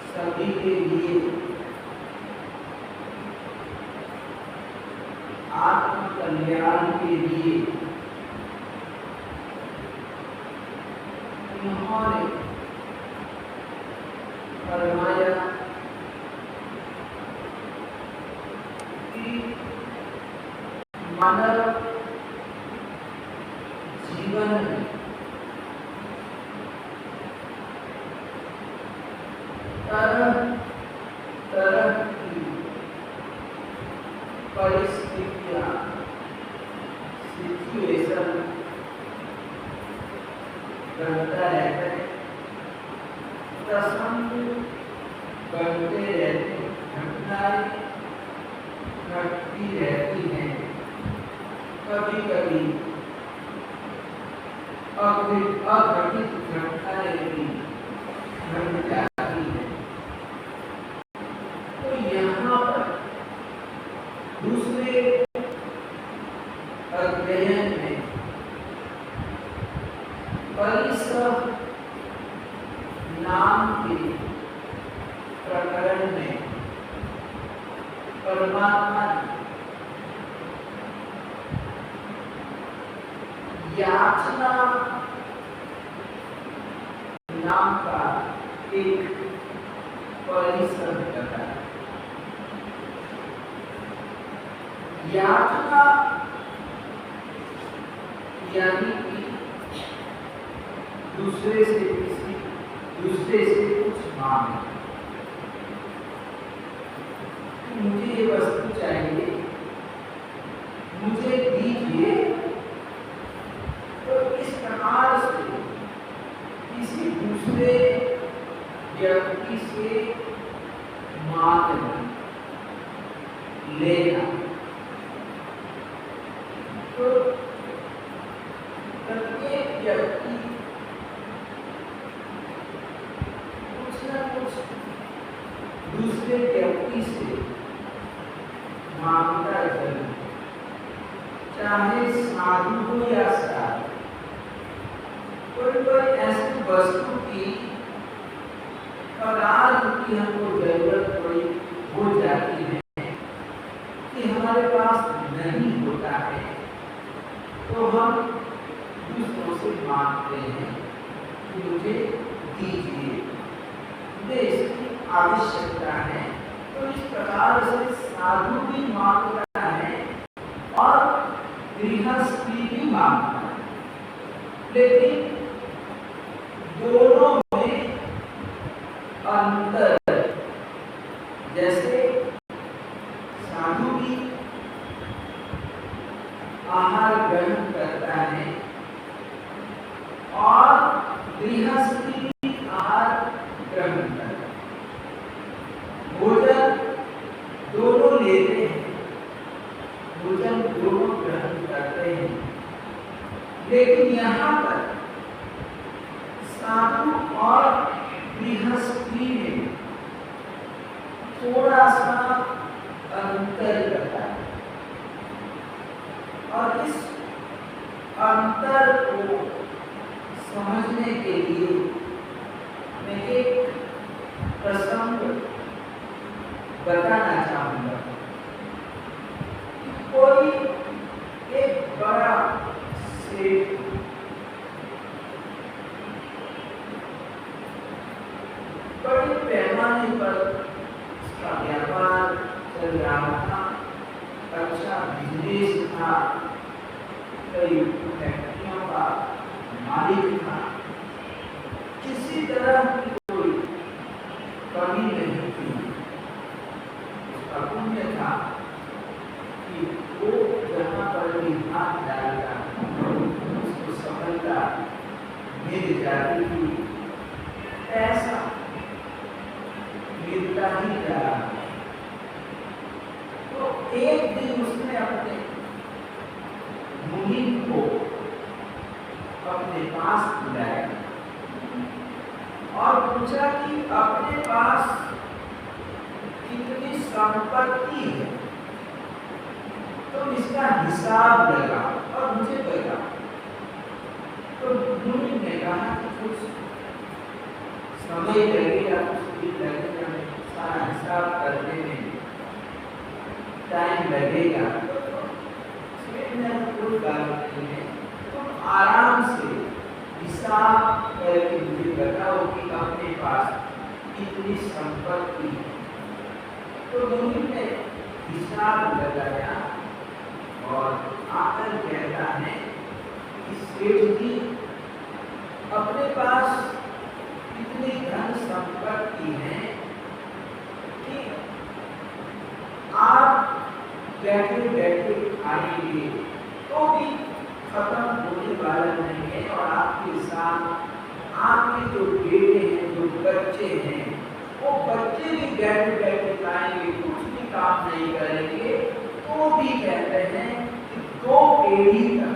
सभी के लिए आत्म कल्याण के लिए उन्होंने फरमाया कि मानव जीवन में तरह तरह की परिस्थितियां सिचुएशन बनता रहता है, प्रसंग बनते रहते, घटनाएं घटती रहती हैं। कभी कभी अघटित घटनाएं भी घट जाती हैं। तो यहाँ पर दूसरे अध्ययन में परिसर नाम के प्रकरण में परमात्मा याचना नाम का एक परिसर बताया। याचना यानी कि दूसरे से कुछ मांगे, मुझे ये वस्तु चाहिए, मुझे दीजिए। तो इस प्रकार से किसी दूसरे व्यक्ति से मांगना, लेना, तो प्रत्येक व्यक्ति कुछ न कुछ दूसरे व्यक्ति से मांगता है, चाहे साधु हो या साधु। कोई ऐसी वस्तु की पदार्थ की हमको जरूरत पड़ी हो जाती है कि हमारे पास नहीं होता है, तो हम दूसरों से मांगते हैं कि मुझे दीजिए, मुझे इसकी आवश्यकता है। तो इस प्रकार से साधु भी मांगता है और गृहस्थी भी मांगता है, लेकिन दोनों में अंतर। जैसे साधु भी आहार ग्रहण करता है और गृहस्थी भी आहार ग्रहण करता है, भोजन दोनों लेते हैं, भोजन दोनों ग्रहण करते हैं। लेकिन यहाँ पर साधु और गृहस्थी में थोड़ा सा अंतर रहता है, और इस अंतर को समझने के लिए मैं एक प्रसंग बताना चाहूँगा। कोई एक बड़ा सेठ बड़ी पैमाने पर उसका व्यापार चल रहा था, अच्छा बिजनेस था, कई फैक्ट्रियों का मालिक था, किसी तरह की कोई कमी नहीं थी। उसका पुण्य था कि वो जहाँ पर भी हाथ डालता उसको सफलता मिल जाती थी, ऐसा मिलता ही जा रहा। तो एक दिन उसने अपने मुनि को अपने पास बुलाया और पूछा कि अपने पास कितनी संपत्ति है, तो इसका हिसाब लगा और मुझे बता। तो मुनि ने कहा कि कुछ समय लगेगा, कुछ दिन लगेगा, सारा हिसाब करने में टाइम लगेगा, कोई बात नहीं है, तुम आराम से हिसाब करके मुझे बताओ कि अपने पास कितनी संपत्ति है। तो मुनि ने हिसाब लगाया और आकर कहता है कि सेठ जी, अपने पास इतनी धन संपत्ति है कि आप बैठे बैठे खाएंगे तो भी खत्म होने वाला नहीं है, और आपके साथ आपके जो बेटे हैं, जो बच्चे हैं, वो बच्चे भी बैठे बैठे खाएंगे, कुछ भी काम नहीं करेंगे, तो भी कहते हैं कि 2 पीढ़ी तक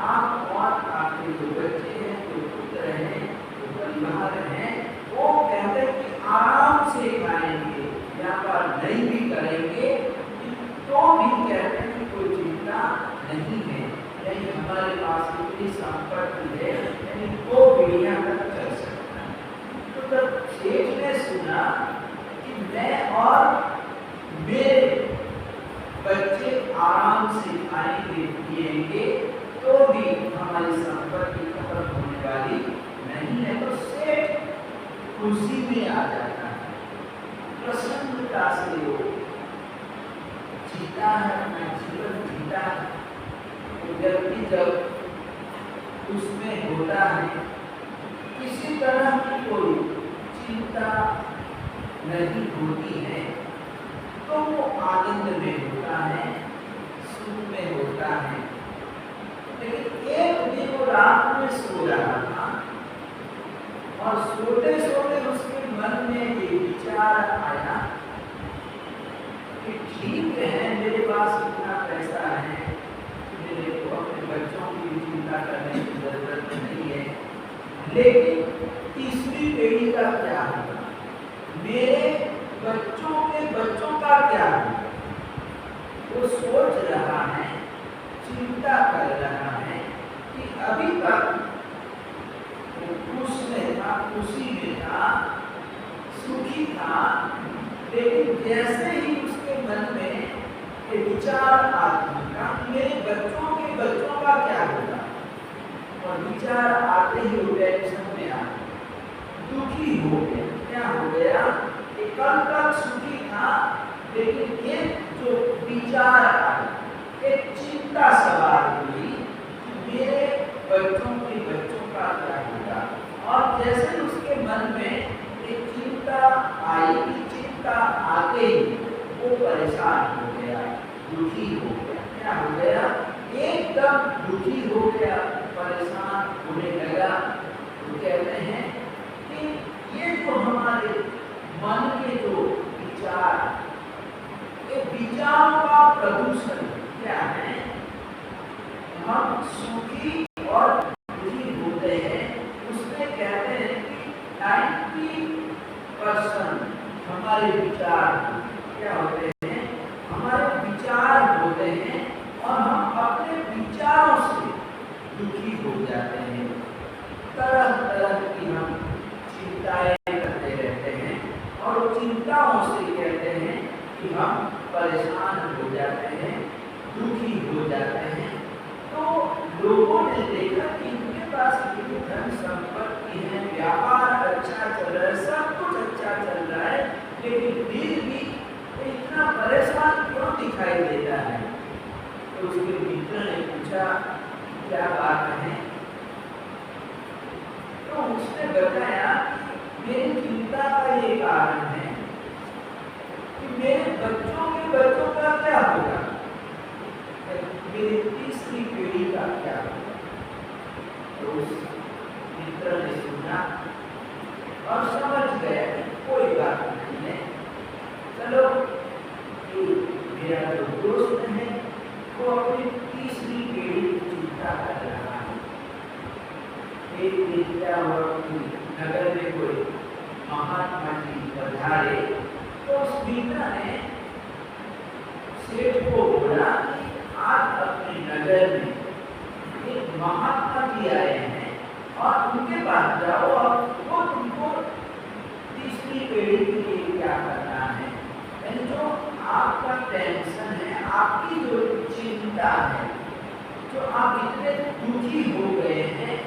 आप और आपके जो बच्चे हैं, जो पुत्र हैं, जो परिवार हैं, वो कहते हैं कि आराम से खाएंगे, व्यापार नहीं भी करेंगे, तो भी कहते हैं कि कोई चिंता नहीं है, यानी हमारे पास इतनी संपत्ति है, यानी 2 पीढ़ियां तक चल सकता है। तो जब सेठ ने सुना कि मैं और मेरे बच्चे आराम से खाएंगे पिएंगे तो भी हमारी संपत्ति खत्म होने वाली नहीं है, तो सेठ खुशी में आ जाता है, प्रसन्नता से वो जीता है, अपना जीवन जीता है। तो व्यक्ति जब उसमें होता है, किसी तरह की कोई चिंता नहीं होती है, तो वो आनंद में होता है, सुख में होता है। लेकिन एक दिन वो रात में सो रहा था और सोते सोते उसके मन में ये विचार आया कि ठीक है, मेरे पास इतना पैसा है, मेरे को अपने बच्चों की भी चिंता करने की जरूरत नहीं है, लेकिन तीसरी पीढ़ी का क्या होगा, मेरे बच्चों के बच्चों का क्या होगा। वो सोच रहा है, चिंता कर रहा है कि अभी तक वो खुश में था, खुशी में था, सुखी था, लेकिन जैसे ही उसके मन में ये विचार आता था कि मेरे बच्चों के बच्चों का क्या होगा, और विचार आते ही वो टेंशन में आ दुखी हो गया। क्या हो गया कि कल तक सुखी था, लेकिन ये जो विचार आया, एक चिंता सवार हुई कि मेरे बच्चों के बच्चों का क्या होगा, और जैसे उसके मन में एक चिंता आई, चिंता आते ही वो परेशान हो गया, दुखी हो गया। क्या हो गया, एकदम दुखी हो गया, परेशान होने लगा। तो कहते हैं कि ये जो हमारे मन के जो विचार, ये विचारों का प्रदूषण क्या है, हम सुखी और दुखी होते हैं, उसमें कहते हैं कि 90% हमारे विचार क्या होते हैं, हमारे विचार होते हैं, और हम अपने विचारों से दुखी हो जाते हैं। तरह तरह की हम चिंताएं करते रहते हैं, और चिंताओं से कहते हैं कि हम परेशान हो जाते हैं, दुखी हो जाते हैं। तो लोगों ने देखा कि इनके पास इतनी धन संपत्ति है, व्यापार अच्छा चल रहा है, सब कुछ अच्छा चल रहा लेकिन फिर भी इतना परेशान क्यों दिखाई देता है? तो उसके मित्र ने पूछा क्या बात है? तो उसने बताया मेरी चिंता का ये कारण है कि मेरे बच्चों का क्या होगा, मेरी तीसरी पीढ़ी का क्या होगा। तो उस मित्र ने सुना और समझ गया कोई बात नहीं है, चलो मेरा जो दोस्त है वो अपनी तीसरी पीढ़ी की चिंता कर रहा है। एक दिन क्या हुआ, नगर में कोई महात्मा जी पधारे तो उस मित्र ने सेठ को बोला कि आज अपने नगर में एक महात्मा जी आए हैं और उनके पास जाओ और वो तुमको तीसरी पीढ़ी के लिए क्या करना है, यानी जो आपका टेंशन है, आपकी जो चिंता है, जो आप इतने दुखी हो गए हैं,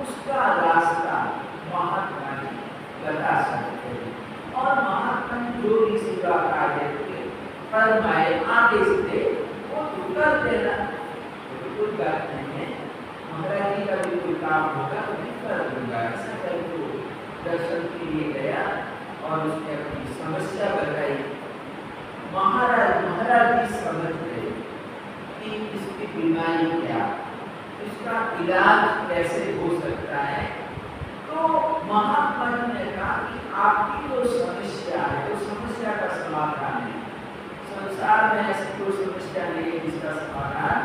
उसका रास्ता महात्मा जी बता सकते हैं। और महात्मा जी जो भी सेवा कार्य फरमाए आदेश दे वो तो कर देना, कोई बात नहीं है। महाराज जी का भी कोई काम होगा तो मैं कर दूंगा। ऐसा करके दर्शन के लिए गया और उसने अपनी समस्या बताई। महाराज जी समझ गए कि इसकी बीमारी क्या, इसका इलाज कैसे हो सकता है। तो महात्मा जी ने कहा कि आपकी जो समस्या है वो समस्या का समाधान है। संसार में ऐसी कोई समस्या नहीं है जिसका समाधान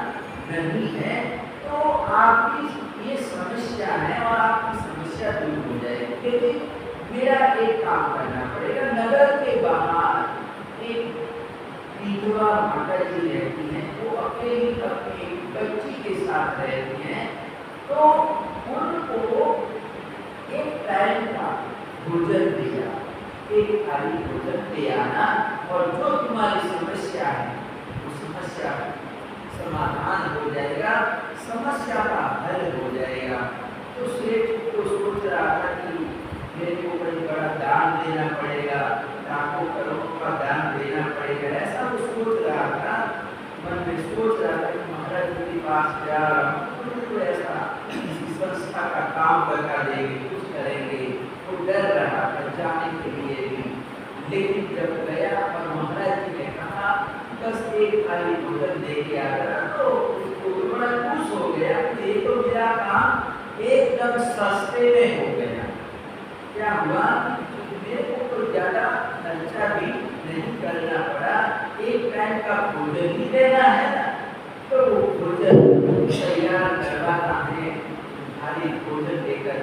नहीं है। तो आपकी ये समस्या है और आपकी समस्या दूर हो जाएगी, लेकिन मेरा एक काम करना पड़ेगा। नगर के बाहर एक विधवा माता जी रहती हैं, वो अकेली अपनी बच्ची के साथ रहती हैं, तो उनको एक टाइम का भोजन दिया, एक थाली भोजन दे आना और जो तुम्हारी समस्या है वो समस्या समाधान हो जाएगा, समस्या का हल हो जाएगा। तो सेठ को सोच रहा था कि मेरे को कोई बड़ा दान देना पड़ेगा, लाखों करोड़ों का दान देना पड़ेगा, ऐसा वो सोच रहा था। मन में सोच रहा था कि महाराज जी के पास जा रहा हूँ तो ऐसा संस्था का काम बता देंगे, कुछ करेंगे। वो डर रहा था जाने के लिए भी, लेकिन जब गया और महाराज जी ने कहा बस एक थाली भोजन दे के आ गया तो उसको बड़ा खुश हो गया कि ये तो मेरा काम एकदम सस्ते में हो गया। क्या हुआ, मेरे को कोई ज्यादा खर्चा भी नहीं करना पड़ा, एक टाइम का भोजन ही देना है ना, तो वो भोजन तैयार करवाता है, भारी भोजन देकर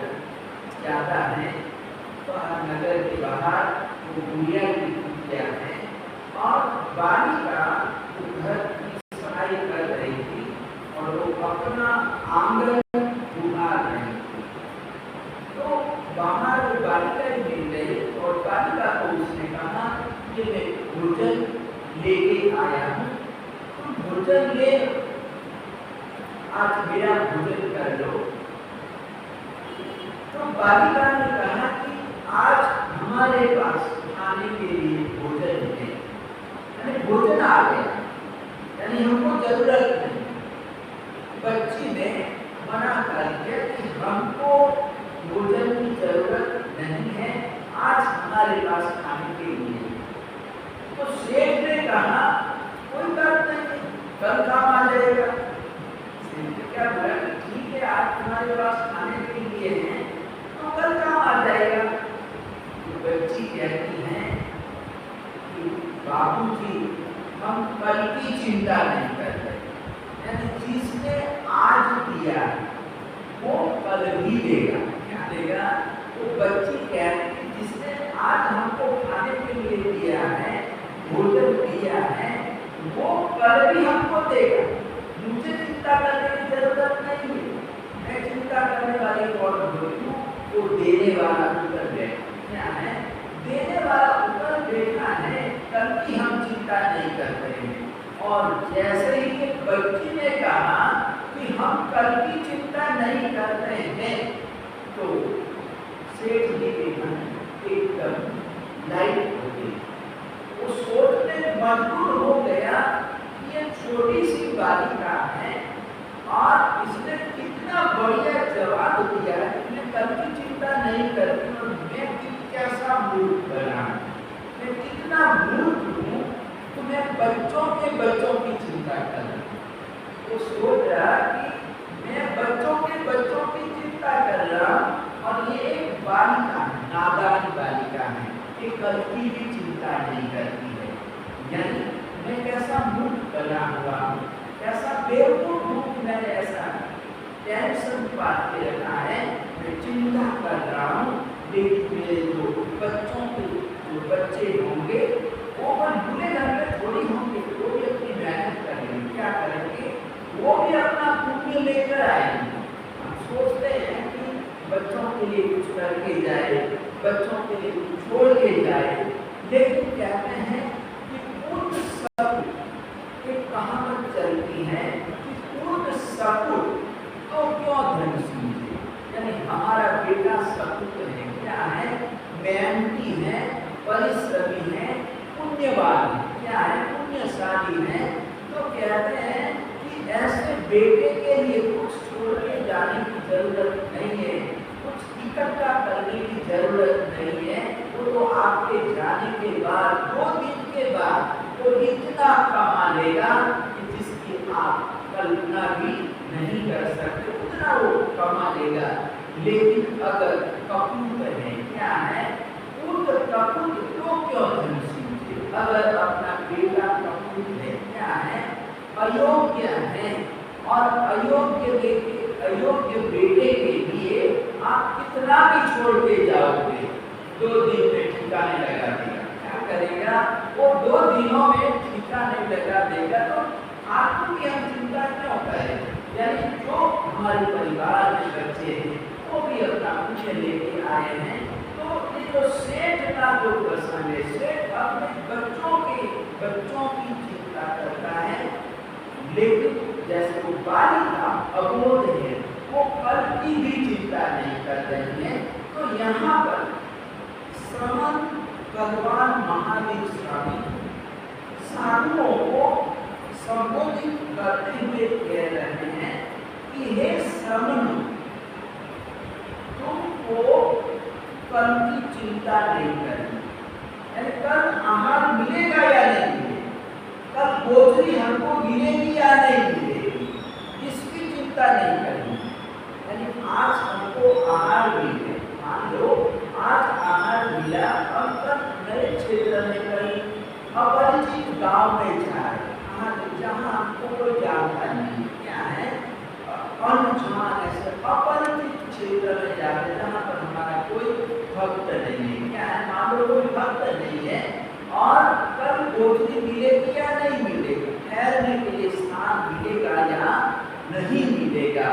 जाता है। तो नगर के बाहर वो गुड़िया की पूजा है और बालिका घर की सफाई कर रही थी और वो अपना आंगन बुहार रही थी। तो बाहर बालिका मिल गई और बालिका को उसने कहा कि मैं भोजन लेके आया हूँ, तुम भोजन ले, आज मेरा भोजन कर लो। तो बालिका ने कहा कि आज हमारे पास खाने के लिए भोजन है, यानी भोजन आ गया, यानी हमको जरूरत नहीं। बच्ची ने मना कर दिया कि हमको भोजन की जरूरत नहीं है, आज हमारे पास खाने के लिए। तो सेठ ने कहा कोई बात नहीं, कल काम आ जाएगा। सेठ ने क्या बोला, ठीक है आज तुम्हारे पास खाने के लिए है तो कल काम आ जाएगा। तो बच्ची कहती है कि बाबूजी हम कल की चिंता नहीं करते, यानी जिसने आज दिया वो कल भी देगा। क्या देगा? वो बच्ची कहती जिसने आज हमको खाने के लिए दिया है, भोजन दिया है, वो कल भी हमको देगा। मुझे चिंता करने की जरूरत नहीं है, मैं चिंता करने वाली कौन होती हूँ, वो देने वाला ऊपर बैठा है, देने वाला ऊपर बैठा है, कल की हम चिंता नहीं करते हैं। और जैसे ही बच्ची ने कहा कि हम कल की चिंता नहीं करते हैं, तो सेठ जी के मन एकदम लाइट हो गई, मूर्ख बना, मैं कितना मूर्ख हूँ, तो मैं बच्चों की चिंता कर रहा हूँ। वो सोच रहा कि मैं बच्चों की चिंता कर रहा हूँ, और ये एक बालिका, नादान बालिका है, ये कल्कि की चिंता नहीं करती है। यानी मैं कैसा मूर्ख बना हुआ हूँ, कैसा बेवकूफ हूँ कि मैंने ऐसा टेंशन बात के रखा है, मैं चिंता कर रहा हूँ, लेकिन मेरे जो बच्चों के जो बच्चे होंगे वो पर बुरे घर में थोड़ी होंगे, वो भी अपनी मेहनत करेंगे, क्या करेंगे, वो भी अपना पुण्य लेकर आएंगे। हम सोचते हैं कि बच्चों के लिए कुछ करके जाए, बच्चों के लिए कुछ छोड़ के जाए, लेकिन कहते हैं कि पूर्ण सपूत, एक कहावत चलती है कि पूर्ण सपूत तो क्यों धन समझे, यानी हमारा बेटा सपूत है, क्या है, मेहनती है, परिश्रमी है, पुण्यवान है, क्या है, पुण्यशाली है। तो कहते हैं कि ऐसे बेटे के लिए कुछ छोड़ के जाने की जरूरत नहीं है, कुछ इकट्ठा करने की जरूरत नहीं है। वो तो आपके जाने के बाद 2 दिन के बाद वो इतना कमा लेगा कि जिसकी आप कल्पना भी नहीं कर सकते, उतना वो कमा लेगा। लेकिन अगर कपूत है, क्या है, पूर्ण कपूत तो क्यों धन समझे, अगर अपना बेटा कपूत है, क्या है, अयोग्य है, और अयोग्य बेटे के लिए आप कितना भी छोड़ के जाओगे, 2 दिन में ठिकाने लगा देगा। क्या करेगा वो, 2 दिनों में ठिकाने लगा देगा। तो आपको की हम चिंता क्यों करें, यानी जो हमारे परिवार में बच्चे हैं वो भी अपना पुण्य लेके आए हैं। तो ये जो सेठ का जो प्रसंग है, सेठ अपने बच्चों की चिंता करता है, लेकिन जैसे वो बालिका अबोध है, वो कल की भी चिंता नहीं कर रही है। तो यहाँ पर श्रमण भगवान महावीर स्वामी साधुओं को संबोधित करते हुए कह रहे हैं कि हे श्रमण, तुमको कल की चिंता नहीं करनी, यानी कल आहार मिलेगा या नहीं मिलेगा, कल गोचरी हमको मिलेगी या नहीं मिलेगी, इसकी चिंता नहीं करनी। यानी आज हमको आहार मिले, मान लो आज आहार मिला, हम कल नए क्षेत्र में कहीं अपरिचित गांव में जा रहे, जहाँ हमको कोई जानता नहीं, क्या है, अनजान ऐसे अपरिचित क्षेत्र में जाते, जहाँ पर हमारा कोई भक्त नहीं है, क्या है, मान लो कोई भक्त नहीं है, और कल गोचरी मिलेगी या नहीं मिलेगी, ठहरने के लिए स्थान मिलेगा या नहीं मिलेगा,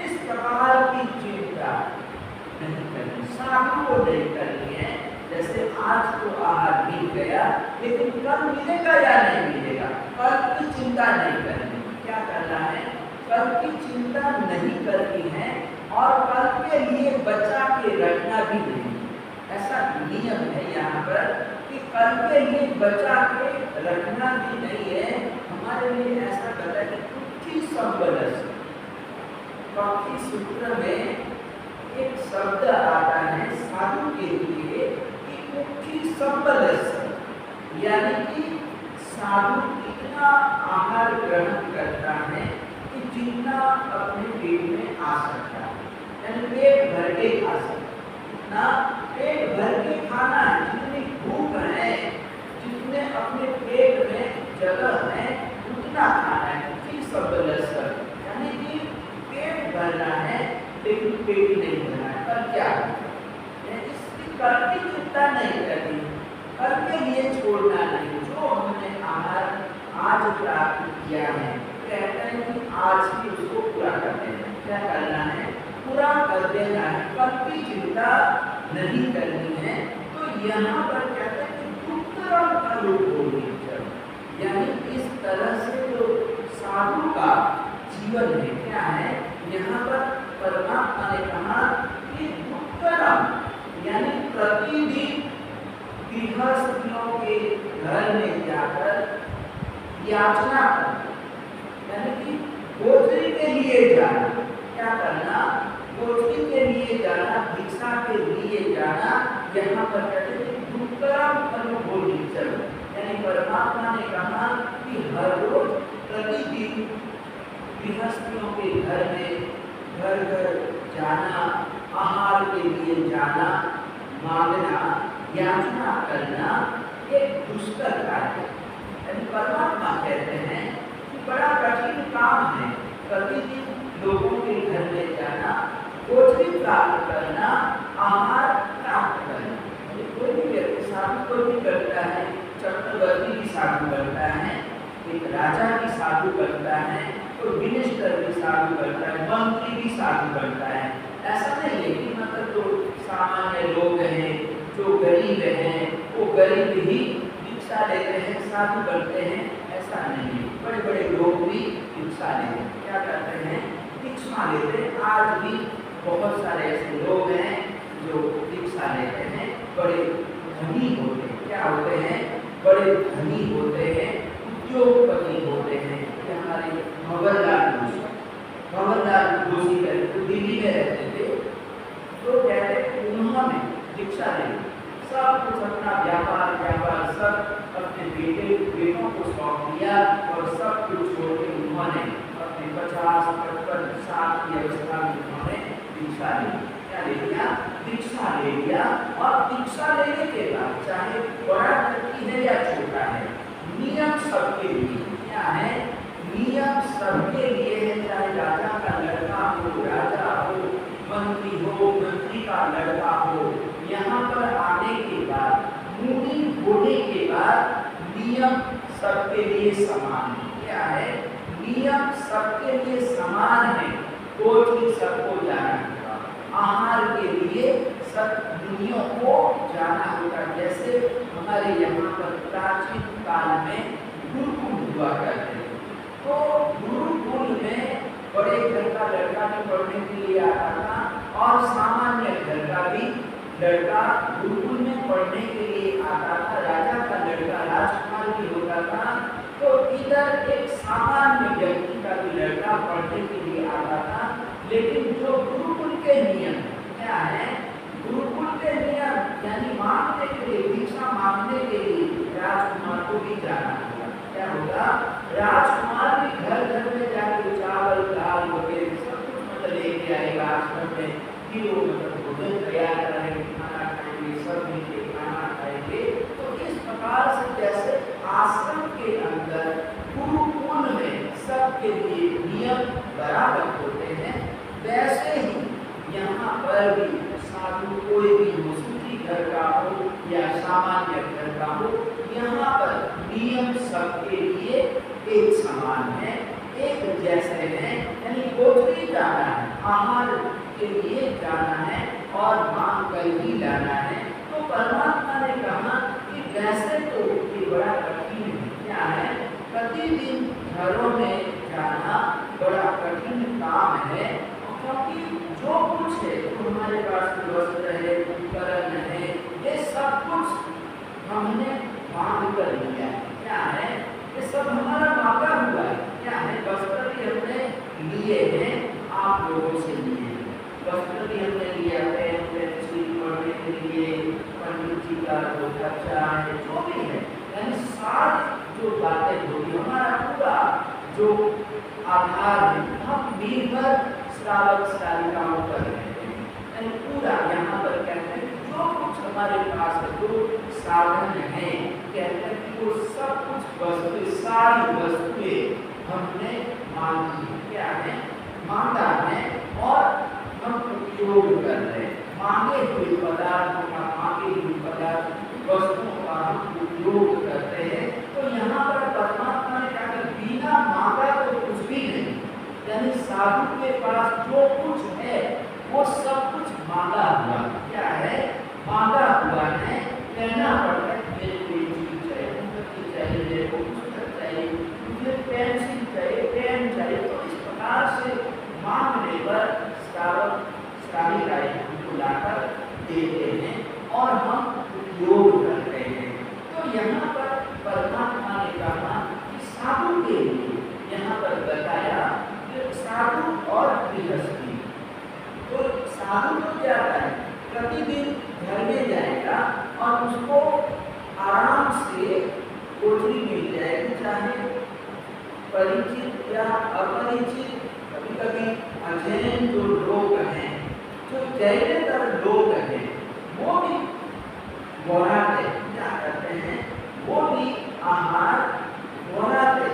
इस प्रकार की चिंता नहीं करनी, साधु को नहीं करनी है। जैसे आज तो आहार मिल गया, लेकिन कल मिलेगा या नहीं मिलेगा, कल की चिंता नहीं करनी। क्या करना है, कल की चिंता नहीं करनी है, और कल के लिए बचा के रखना भी नहीं। ऐसा नियम है यहाँ पर कि कल के लिए बचा के रखना भी नहीं है। हमारे लिए ऐसा कहता है कि कुठी संबलस, बाकी सूत्र में एक शब्द आता है साधु के लिए कि कुठी संबलस, यानी कि साधु इतना आहार ग्रहण करता है कि जितना अपने पेट में आ सकता है, यानी पेट भर के खा सकता है, इतना पेट भर के खाना है, जितनी भूख है, जितने अपने पेट में जगह है उतना खाना है। कुठी संबलस, यानी कि पेट भरना है लेकिन पेट नहीं भरना है, पर क्या इसकी कल की चिंता नहीं करनी, कल के लिए छोड़ना नहीं। जो हमने आहार आज प्राप्त किया है, कहते हैं कि आज ही उसको पूरा कर देना। क्या करना है, पूरा कर देना है, कल की चिंता नहीं करनी है। तो यहाँ पर कहते हैं कि उत्तरम अनुकूल, यानी इस तरह से जो साधु का जीवन है, क्या है, यहाँ पर परमात्मा ने कहा कि उत्तरम, यानी प्रतिदिन गृहस्थियों के घर में जाकर याचना करना, यानी कि गोचरी के लिए जाना। क्या करना, गोचरी के लिए जाना, भिक्षा के लिए जाना। यहाँ पर कहते हैं कर्म अनुभूति चलो, यानी परमात्मा ने कहा कि हर रोज प्रतिदिन गृहस्थियों के घर में घर घर जाना, आहार के लिए जाना, मांगना, याचना करना एक दुष्कर कार्य है। यानी परमात्मा कहते हैं कि बड़ा कठिन काम है प्रतिदिन लोगों के घर में जाना, कोई प्राप्त करना, आहार प्राप्त करना। कोई भी व्यक्ति साधु कोई भी करता है, चक्रवर्ती भी साधु करता है, एक राजा भी साधु करता है, कोई मिनिस्टर भी साधु करता है, मंत्री भी साधु करता है। ऐसा नहीं है कि मतलब जो सामान्य लोग हैं, जो गरीब हैं, वो गरीब ही भिक्षा लेते हैं, साधु करते हैं, ऐसा नहीं है। बड़े बड़े लोग भी भिक्षा लेते हैं। क्या करते हैं? भिक्षा लेते हैं। आज भी बहुत सारे ऐसे लोग हैं जो भिक्षा लेते हैं, बड़े धनी होते हैं। क्या होते हैं? बड़े धनी होते हैं, उद्योगपति होते हैं। हमारे भंवरलाल जोशी दिल्ली में रहते थे, तो कहते उन्होंने भिक्षा ली, सब कुछ अपना व्यापार सब अपने बेटों को सौंप दिया और सब कुछ छोड़ के उन्होंने अपने 50-55 साल की अवस्था में उन्होंने भिक्षा ली। क्या ले लिया? भिक्षा ले लिया। और भिक्षा लेने के बाद चाहे बड़ा व्यक्ति है या छोटा है, नियम सबके लिए क्या है? नियम सबके लिए है। चाहे राजा का लड़का हो, राजा हो, मंत्री हो, मंत्री का लड़का हो, यहाँ पर आने के बाद, मुनि होने के बाद नियम सबके लिए समान है। क्या है? नियम सबके लिए समान है। कोई सबको जाना होगा, आहार के लिए सब मुनियों को जाना होगा। जैसे हमारे यहाँ पर प्राचीन काल में गुरुकुल हुआ करते थे, तो गुरुकुल में बड़े घर का लड़का भी पढ़ने के लिए आता था और सामान्य घर का भी लड़का गुरुकुल में पढ़ने के लिए आता था। राजा का लड़का राजकुमार भी होता था, तो इधर एक सामान्य व्यक्ति का भी लड़का पढ़ने के लिए आता था। लेकिन जो गुरुकुल के नियम क्या है? गुरुकुल के नियम यानी मांगने के लिए, भिक्षा मांगने के लिए राजकुमार को भी जाना होगा। क्या होगा? राजकुमार भी घर घर में जाकर चावल दाल वगैरह सब कुछ मतलब लेके आएगा। आश्रम में किलो मतलब भोजन तैयार करेंगे, खाना खाएंगे, सब मिलके खाना खाएंगे। तो इस प्रकार से जैसे आश्रम के अंदर गुरुकुल में सबके लिए नियम बराबर होते हैं, वैसे ही यहाँ पर भी साधु कोई भी मुस्लिम घर का हो या सामान्य घर का हो, यहाँ पर नियम सबके लिए एक समान है, एक जैसे हैं। यानी गोत्री जाना है, आहार के लिए जाना है और मांग कर ही लाना है। तो परमात्मा ने कहा कि वैसे तो ये बड़ा कठिन है। क्या है? प्रतिदिन घरों में जाना बड़ा कठिन काम है, क्योंकि जो कुछ है, जो हमारे पास वस्त्र है, उपकरण है, ये सब कुछ हमने मांग कर लिया है। क्या है? ये सब हमारा मांगा हुआ है। क्या है? वस्त्र भी हमने लिए हैं, आप लोगों से लिए हैं। वस्त्र भी हमने लिया है, पढ़ने के लिए, पंडित जी का जो खर्चा है, जो भी है, यानी सारी जो बातें होगी, हमारा पूरा जो आधार है, हम निर्भर श्रावक श्राविकाओं पर रहते हैं। यानी पूरा यहाँ पर कहते हैं जो कुछ हमारे पास है, जो साधन है, कहते हैं कि वो सब कुछ वस्तु, सारी वस्तुएं हमने मांगी है। क्या है? मांगा है और हम उपयोग कर रहे हैं। मांगे हुए पदार्थों का, मांगे हुए पदार्थ वस्तुओं का हम उपयोग करते हैं। तो यहाँ पर परमात्मा ने कहा बिना मांगा तो कुछ भी नहीं। यानी साधु के पास जो कुछ है वो सब कुछ मांगा हुआ। क्या है? मांगा हुआ है। कहना पड़ता है मेरे को ये चीज चाहिए, मेरे को पुस्तक चाहिए, मुझे पेंसिल चाहिए, पेन चाहिए। तो इस प्रकार से मांगने पर श्रावक श्राविकाएं हमको लाकर देते हैं और हम उपयोग करते हैं। तो यहाँ पर परमात्मा ने कहा कि साधु के लिए यहाँ पर बताया कि साधु और गृहस्थी। तो साधु तो क्या है? प्रतिदिन घर में जाएगा और उसको आराम से कोठरी मिल जाएगी, चाहे परिचित या अपरिचित। कभी कभी अजैन जो लोग हैं, जो ज्यादातर लोग हैं, वो भी बोराते क्या करते हैं, वो भी आहार बोराते।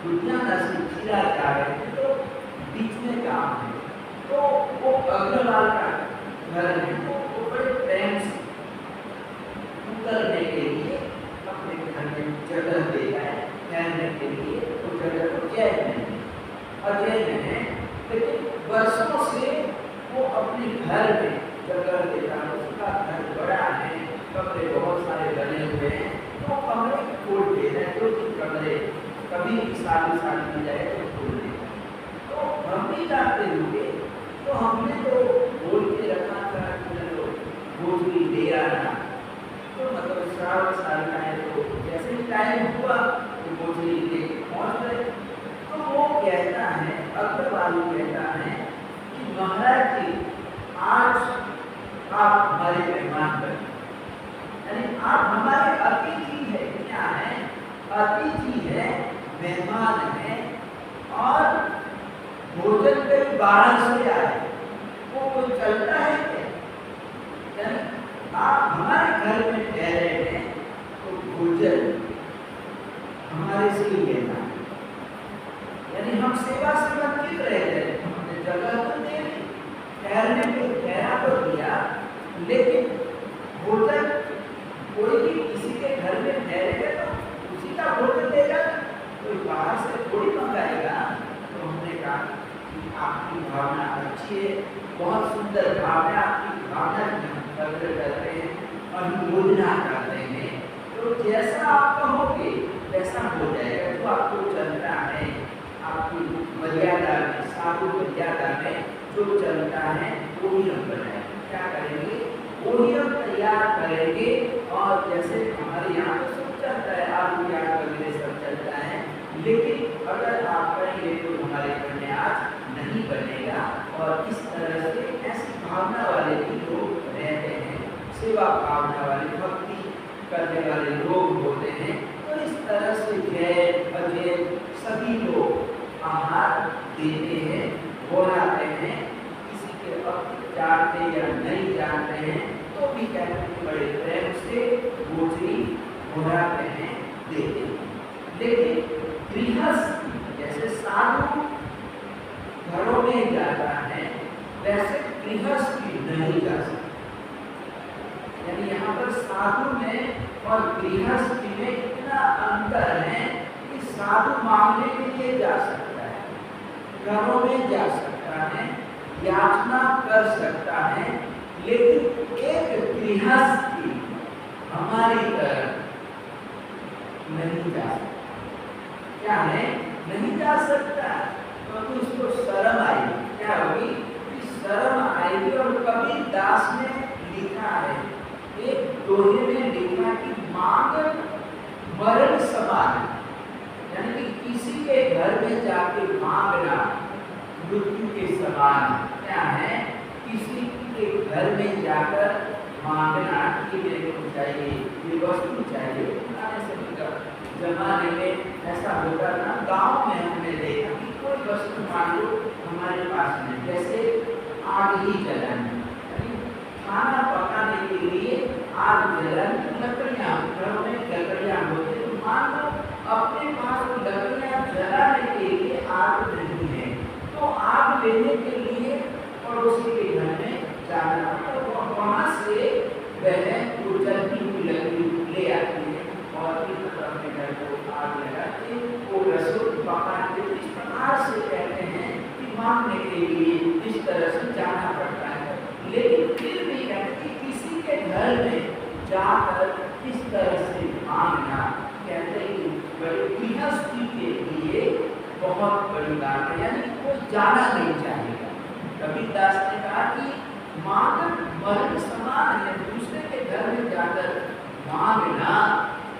दुनिया नस्ल खीरा जा रहे थे तो बीच में काम है, तो वो अग्रवाल का घर है, तो वो बड़े प्रेम से उतरने के लिए अपने घर में जगह देता है ठहरने के लिए, वो जगह तो जैन में अजैन है, लेकिन वर्षों से वो अपने घर में जगह देता है। उसका घर बड़ा है, कमरे बहुत सारे बने हुए हैं, तो कमरे खोल देते हैं, दो तीन कमरे कभी शादी में जाए तो खोल देते हैं। तो हम भी जाते हुए तो हमने तो बोल के रखा था कि चलो भोजली दे आना, तो मतलब श्रावण साल का है, तो जैसे ही टाइम हुआ तो भोजली दे पहुँच गए। तो वो कहता है, अग्रवाल कहता है कि महाराज जी आज आप हमारे मेहमान बने, यानी आप हमारे अतिथि है। क्या है? अतिथि है, मेहमान है, और भोजन कई बाहर से आए, वो कोई चलता है क्या? आप हमारे घर में ठहरे हैं, तो भोजन हमारे से ही लेना, यानी हम सेवा से वंचित रह गए। हमने जगह तो दे दी, ठहरने को ठहरा तो दिया, लेकिन भोजन कोई भी किसी के घर में ठहरेगा तो उसी का भोजन देगा, कोई बाहर से थोड़ी मंगाएगा। तो हमने कहा कि आपकी भावना अच्छी है, बहुत सुंदर भावना, आपकी भावना की हम कदर करते हैं, अनुमोदना करते हैं, तो जैसा आप कहोगे वैसा हो जाएगा। जो आपको चलता है, आपकी मर्यादा में, साधु मर्यादा में जो चलता है वो ही हम बनाएंगे। क्या करेंगे? वो ही हम तैयार करेंगे। और जैसे हमारे यहाँ तो सब चलता है, आलू प्याज वगैरह सब चलता है, लेकिन अगर आप करेंगे तो हमारे घर में आज नहीं बनेगा। और इस तरह से ऐसी भावना वाले भी लोग रहते हैं, सेवा भावना वाले, भक्ति करने वाले लोग होते हैं। तो इस तरह से जैन अजैन सभी लोग आहार देते हैं, बोलाते हैं। किसी के अब जानते या नहीं जानते हैं तो भी कहते हैं, बड़े प्रेम से भोजनी बोलाते हैं, देते हैं। लेकिन गृहस्थ जैसे साधु घरों में जाता है, वैसे गृहस्थ नहीं जा सकता। यानी यहाँ पर साधु में और गृहस्थ में इतना अंतर है कि साधु मांगने के लिए जा सकता है, घरों में जा सकता है, याचना कर सकता है, लेकिन एक गृहस्थ हमारी तरह नहीं जा सकता। क्या है? नहीं जा सकता, तो उसको शर्म आएगी। क्या होगी? शर्म आएगी। और कबीर दास ने लिखा है, एक दोहे में लिखा कि मांग मरण समान, यानी कि किसी के घर में जाके मांगना मृत्यु के समान। क्या है? किसी के घर में जाकर मांगना कि मेरे को चाहिए, ये वस्तु चाहिए। पुराने समय का जमाने में ऐसा होता था, गांव में हमने देखा कि कोई वस्तु मांग लो हमारे पास नहीं, जैसे आग ही जलानी, खाना पकाने के लिए आग जलानी, लकड़ियाँ घरों में लकड़ियाँ होती, तो मान लो अपने पास लकड़ियाँ जलाने के लिए आग नहीं है, तो आग लेने के लिए पड़ोसी के घर में जाना, तो वहाँ से वह जो जलती हुई लकड़ी ले आती है और फिर अपने घर को आग लगा के वो रसोई पकाते। इस प्रकार से कहते हैं कि मांगने के लिए इस तरह से जाना पड़ता है। लेकिन फिर भी कहते किसी के घर में जाकर इस तरह से मांगना, कहते हैं बड़े गृहस्थी के लिए बहुत बड़ी बात है, यानी कोई जाना नहीं चाहेगा। कबीर दास ने कहा कि मांग मरण समान है, दूसरे के घर में जाकर मांगना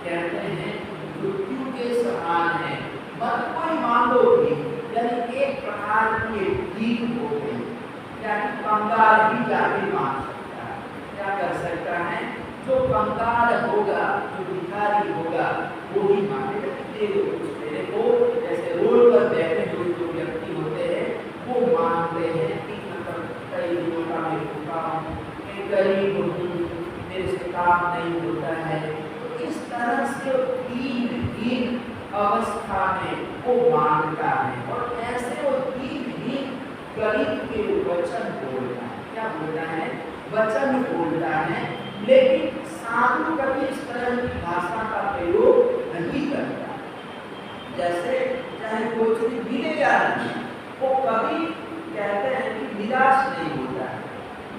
कहते हैं मृत्यु के समान है। मत कोई मांगो भी, यानी एक प्रकार की भीख हो गई, यानी कंगाल भी जाके मांग सकता है। क्या कर सकता है? जो कंगाल होगा, जो भिखारी होगा, वो ही मांगेगा कि दे दो कुछ मेरे को। जैसे रोड पर बैठे हुए जो व्यक्ति होते हैं वो मांगते हैं कि मतलब कई दिनों का मैं भूखा हूँ, मैं गरीब हूँ, मेरे से काम नहीं होता है। तो इस तरह से दीनहीन अवस्था में वो मांगता है और ऐसे वो दीनहीन गरीब के वचन बोलता है। क्या बोलता है? वचन बोलता है। लेकिन साधु कभी इस तरह की भाषा का प्रयोग नहीं करता। जैसे चाहे कोई चीज मिले जा रही है, वो कभी कहते हैं कि निराश नहीं होता है,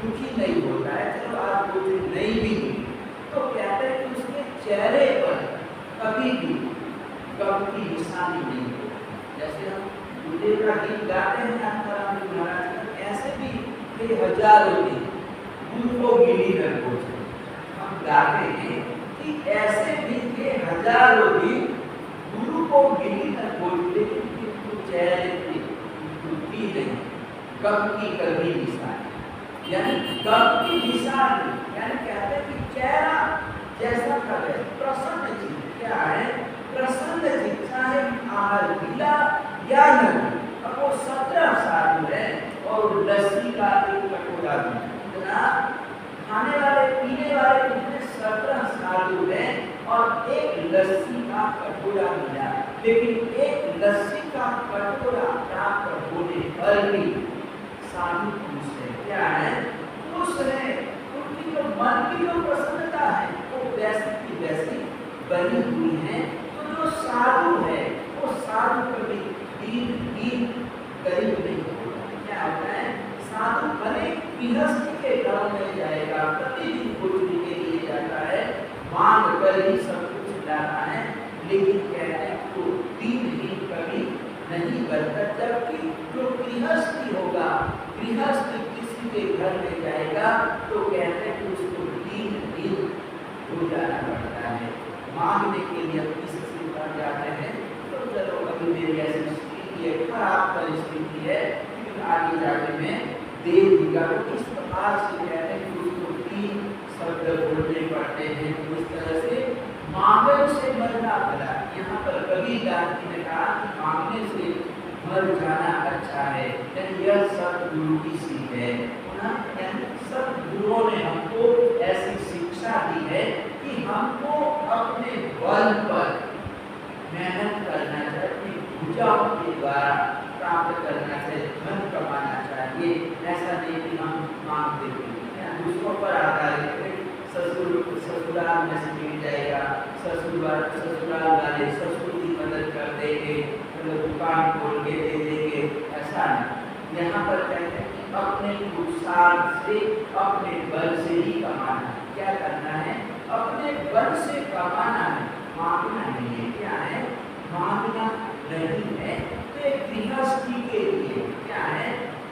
दुखी नहीं होता है। चलो आज कोई चीज नहीं भी मिली तो कहते हैं कि उसके चेहरे पर कभी भी गम की निशानी नहीं होती। जैसे हम दूल्हे का गीत गाते हैं आत्माराम जी महाराज का, ऐसे भी कई हजारों दिन गुरु को गिनी न पहुंचे। हम गाते हैं कि ऐसे भी के हजारों दिन गुरु को गिनी न पहुंचे, लेकिन चेहरे पे दुखी नहीं, गम की कभी निशानी, यानी गम की निशानी, यानी कहते हैं कि चेहरा जैसा कहे प्रसन्न चित्त। क्या है? प्रसन्न चित्त, चाहे आहार मिला या नहीं। अब वो 17 साल है और लस्सी का एक कटोरा इतना खाने वाले पीने वाले कितने 17 साधु हैं और एक लस्सी का कटोरा मिला, लेकिन एक लस्सी का कटोरा प्राप्त होने पर भी साधु खुश है। क्या है? खुश है। उनकी जो मन की जो प्रसन्नता है वो वैसी की वैसी बनी हुई है। तो जो साधु है वो साधु कभी दीन गरीब नहीं होता। क्या होता है? साधु भले गृहस्थी के घर में जाएगा, प्रतिदिन भोजन के लिए जाता है, मांग कर ही सब कुछ लाता है, लेकिन कहते हैं तो दीन कभी नहीं बनता। जबकि जो गृहस्थी होगा, गृहस्थ किसी के घर में जाएगा तो कहते हैं कि उसको दीन हो जाना पड़ता है। मांगने के लिए अब किसी से पर जाते हैं तो चलो अभी मेरी ऐसी स्थिति है, खराब परिस्थिति है, लेकिन आगे जाके मैं दे दूंगा। तो इस प्रकार से कहते हैं कि उसको 3 शब्द बोलने पड़ते हैं। तो इस तरह से मांगने से मरना भला। यहाँ पर कबीरदास जी ने कहा कि मांगने से मर जाना अच्छा है, यानी यह सद्गुरु की सीख है। सद्गुरुओं ने हमको ऐसी शिक्षा दी है कि हमको अपने बल पर मेहनत करना चाहिए, भुजाओं के द्वारा प्राप्त करना चाहिए, धन कमाना चाहिए। ऐसा नहीं कि हम मांगते हैं दूसरों पर आधारित है। ससुराल में से मिल जाएगा, ससुराल वाले ससुर की मदद कर देंगे, दुकान खोल के दे देंगे, ऐसा नहीं। यहाँ पर कहते हैं कि अपने पुरुषार्थ से, अपने बल से ही कमाना है। क्या करना है? अपने बल से कमाना है, मांगना नहीं है। क्या है? मांगना नहीं है। तो एक गृहस्थी के लिए क्या है?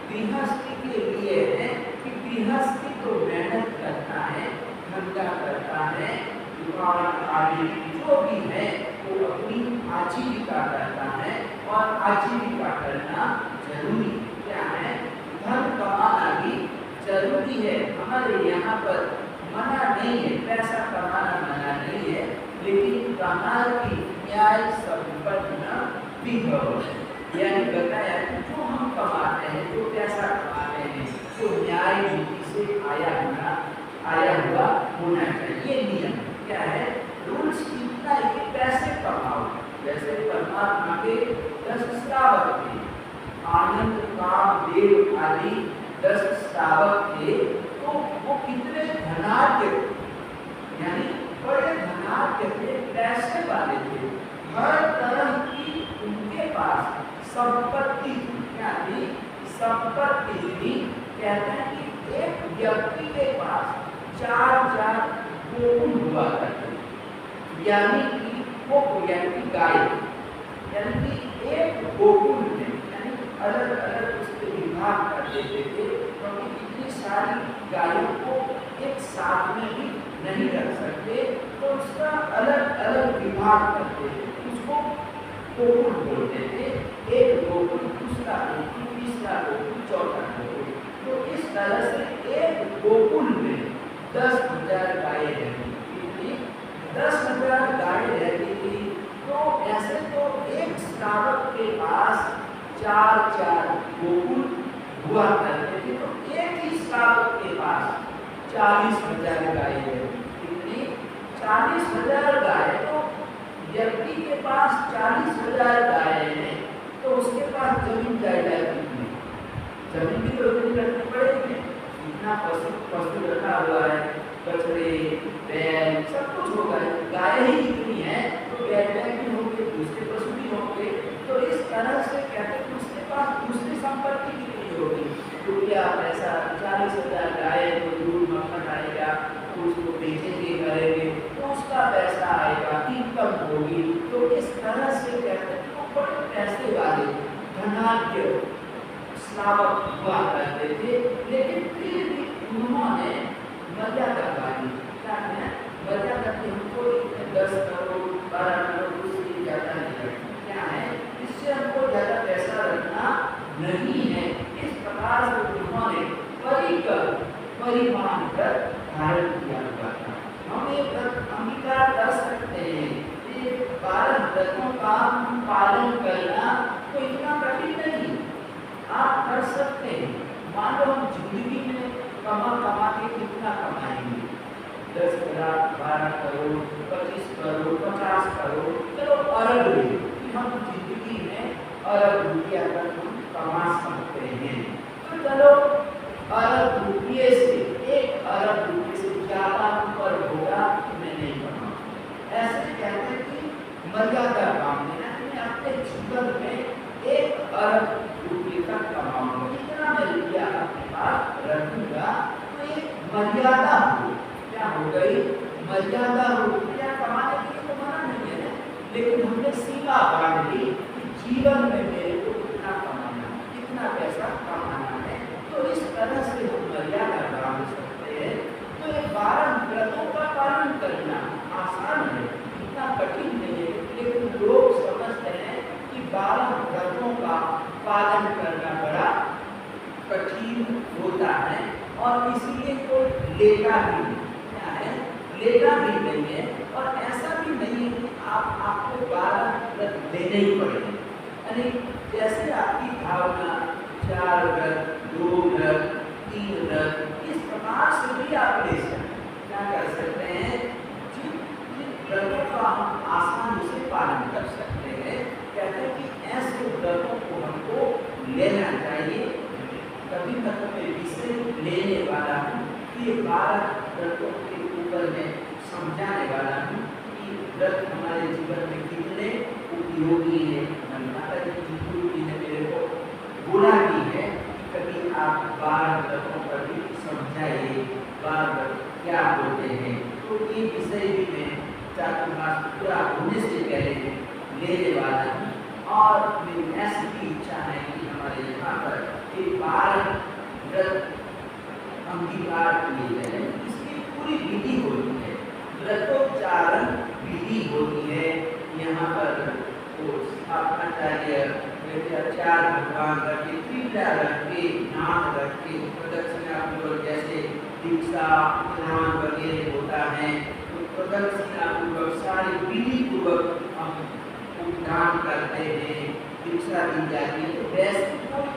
गृहस्थी के लिए है कि गृहस्थी तो मेहनत करता है, धंधा करता है, दुकान आदि जो भी है वो अपनी आजीविका करता है और आजीविका करना जरूरी। क्या है? धन कमाना भी जरूरी है। हमारे यहाँ पर मना नहीं है, पैसा कमाना मना नहीं है, लेकिन कहा कि न्याय संपन्न विभव, यानी बताया कि जो हम कमाते हैं, जो पैसा कमाते हैं, जो न्याय नीति से आया हुआ होना चाहिए। नियम क्या है? रूल्स इतना है कि पैसे कमाओ। जैसे परमात्मा के 10 श्रावक थे, आनंद काम देव आदि 10 श्रावक थे, तो वो कितने धनाढ्य थे, यानी बड़े धनाढ्य थे, पैसे वाले थे, हर तरह की उनके पास संपत्ति थी। क्या थी? संपत्ति थी। कहते हैं कि एक व्यक्ति के पास 4 गोकुल हुआ करते, यानी कि वो यानी गाय, यानी कि एक गोकुल में यानी अलग अलग उसके विभाग कर देते थे, क्योंकि इतनी सारी गायों को एक साथ में भी नहीं रख सकते, तो उसका अलग अलग विभाग करते थे, उसको गोकुल बोलते थे। एक गोकुल, दूसरा गोकुल, तीसरा गोकुल, चौथा गोकुल। तो इस तरह से एक गोकुल में 10,000 गायें रहती, चार गोकुल हुआ करते थे। तो एक ही श्रावक के पास 40,000 गाय है। कितनी? 40,000 गाय। तो व्यक्ति के पास 40,000 गाय है, तो उसके पास जमीन जायदाद कितनी? जमीन भी तो उतनी रखनी पड़ेगी। इतना पशु रखा हुआ है, बछड़े, बैल, सब कुछ होगा। गाय ही इतनी है तो बैल भी होंगे, दूसरे पशु भी होंगे। तो इस तरह से कहते हैं उसके पास दूसरी संपत्ति कितनी होगी? रुपया पैसा 40,000 गाय, तो दूध मक्खन आएगा, तो उसको बेचेंगे करेंगे, तो उसका पैसा आएगा, इनकम होगी। तो इस तरह से कहते हैं वो बड़े पैसे वाले धनाढ्य श्रावक हुआ करते थे। लेकिन फिर भी उन्होंने मर्यादा पाली। क्या है मर्यादा? कि हमको 10 करोड़ 12 करोड़ उससे ज़्यादा नहीं रखना। क्या है? इससे हमको ज़्यादा पैसा रखना नहीं है। इस प्रकार से उन्होंने परिमाण कर धारण किया हुआ था। हम ये अंगीकार कर सकते हैं कि 12 व्रतों का पालन करना तो इतना कठिन नहीं, आप कर सकते हैं। मान लो हम जिंदगी में कमा के कितना कमाएंगे? 10 लाख, 12 करोड़, 25 करोड़, 50 करोड़, चलो अरब ले, हम जिंदगी में अरब रुपया तक हम कमा सकते हैं। तो चलो अरब रुपये से 1 अरब रुपये से ज़्यादा ऊपर होगा तो मैं नहीं कमाऊँ। ऐसे कहते हैं कि मर्यादा काम लेना, मैं अपने जीवन में 1 अरब रुपये तक कमाऊंगा, इतना मैं रुपया अपने पास रखूंगा। तो ये मर्यादा हो, क्या हो गई? मर्यादा हो। रुपया कमाने के लिए तो मना नहीं है, लेकिन हमने सीमा बांध ली कि जीवन में मेरे को कितना कमाना, कितना पैसा कमाना है। तो इस तरह से हम मर्यादा बांध सकते हैं। तो ये 12 व्रतों का पालन करना आसान है, इतना कठिन नहीं है। लेकिन लोग समझते हैं कि 12 व्रतों का पालन करना बड़ा कठिन होता है और इसीलिए कोई लेता भी नहीं। क्या है? लेता भी नहीं है। और ऐसा भी नहीं है कि आपको 12 व्रत लेने ही पड़ेंगे। यानी जैसे आपकी भावना 4 व्रत, 2 व्रत, 3 व्रत, इस प्रकार से भी आप ले सकते हैं। क्या कर सकते हैं? जिन व्रतों का हम आसानी से पालन कर सकते हैं, कहते हैं कि ऐसे व्रतों को हमको लेना चाहिए। कभी न कभी विषय लेने वाला हूँ कि 12 व्रतों के ऊपर मैं समझाने वाला हूँ कि व्रत हमारे जीवन में कितने उपयोगी है। माता जी ने मेरे को बोला भी है कि कभी आप 12 व्रतों पर भी समझाइए, 12 व्रत क्या होते हैं। तो ये विषय भी मैं चातुर्मास पूरा होने से पहले लेने वाला हूँ। और मेरी ऐसी भी इच्छा है कि हमारे यहाँ पर 12 व्रत अंगीकार किए गए। इसकी पूरी विधि होती है, व्रतोच्चारण विधि होती है। यहाँ पर स्थापनाचार्य चार भगवान रखे, त्रिपुरा रखे, नाम रखे, प्रदक्षिणा पूर्वक जैसे दीक्षा स्नान वगैरह होता है, तो प्रदक्षिणा पूर्वक सारी विधि पूर्वक हम उद्धान करते हैं, दीक्षा दी जाती है। तो वैसे कोई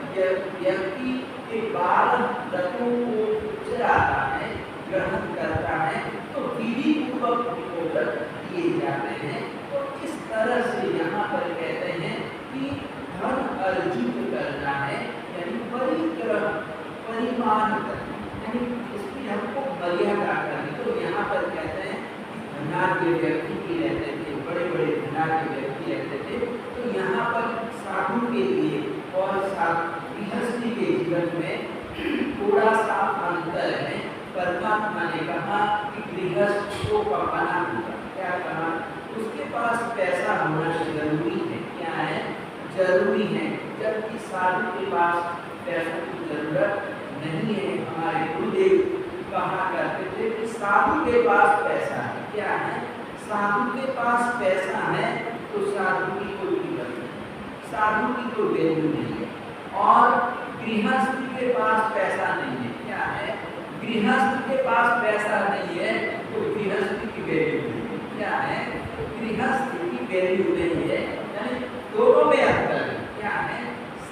व्यक्ति के 12 व्रतों को चलाता है, ग्रहण करता है, तो विधि पूर्वक व्रत किए जाते हैं। तो इस तरह से यहाँ पर कहते हैं कि धन अर्जित करना है, यानी परिमाण करना, यानी इसकी हमको मर्यादा करनी। तो यहाँ पर कहते हैं धनाढ्य व्यक्ति भी रहते थे, बड़े बड़े धनाढ्य व्यक्ति रहते थे। तो यहाँ पर साधु के लिए और गृहस्थी के जीवन में थोड़ा सा अंतर है। परमात्मा ने कहा कि गृहस्थ को कमाना होगा। क्या कहा? उसके पास पैसा होना जरूरी है। क्या है? जरूरी है। जबकि साधु के पास पैसों की जरूरत नहीं है। हमारे गुरुदेव कहा करते थे कि साधु के पास पैसा है। क्या है? साधु के पास पैसा है तो साधु की कोई कीमत नहीं, साधु की कोई वैल्यू नहीं है। और गृहस्थ के पास पैसा नहीं है। क्या है? गृहस्थ के पास पैसा नहीं है तो गृहस्थ की वैल्यू नहीं है। क्या है? गृहस्थ की वैल्यू नहीं है, यानी दोनों में अंतर है। क्या है?